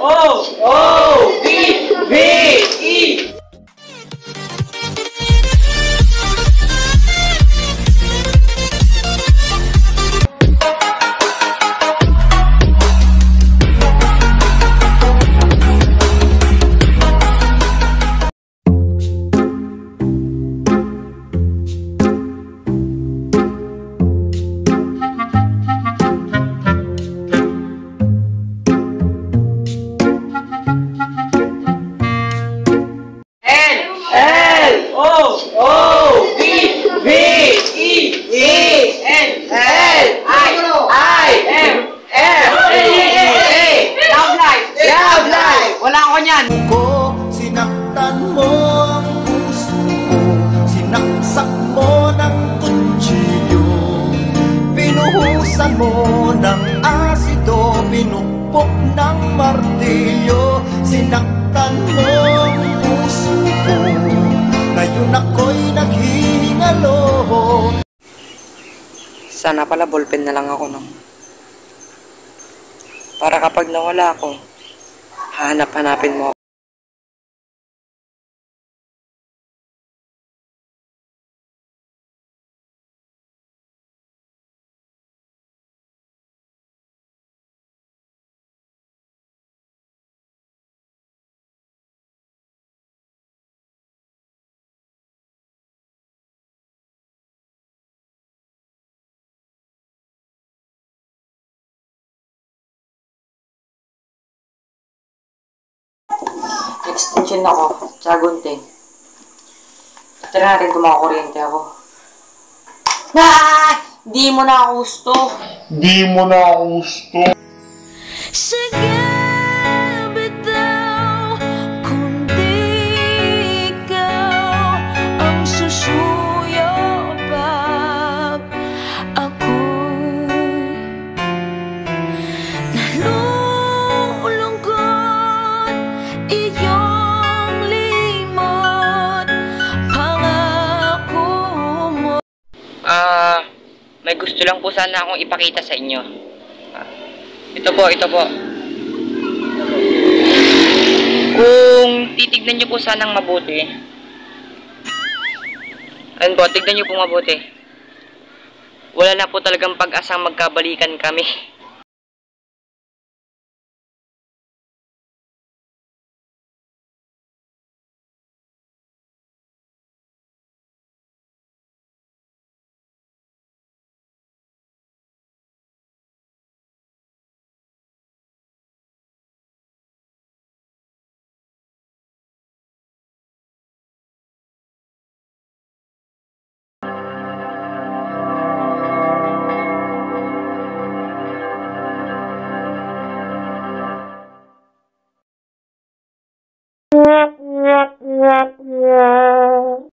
L-O-O-V-V-E. Sinaktan mo ang puso ko, sinaksak mo ng kutsilyo, pinuhusan mo ng asido, pinukpok ng martilyo. Sinaktan mo ang puso ko, ngayon ako'y naghihingalo. Sana pala ballpen na lang ako, no? Para kapag nawala ako, hanap-hanapin mo ako. Extension ako, tsaka gunting. Tira natin kung makakuryente ako. Di mo na ako gusto. Sige, bitaw, kundi ikaw ang susuyo pag ako'y nalulungkot. Iyong limot, pangako mo. May gusto lang po sana akong ipakita sa inyo. Ito po. Kung titignan nyo po sanang mabuti. Ayun po, tignan nyo po mabuti. Wala na po talagang pag-asang magkabalikan kami. Yeah.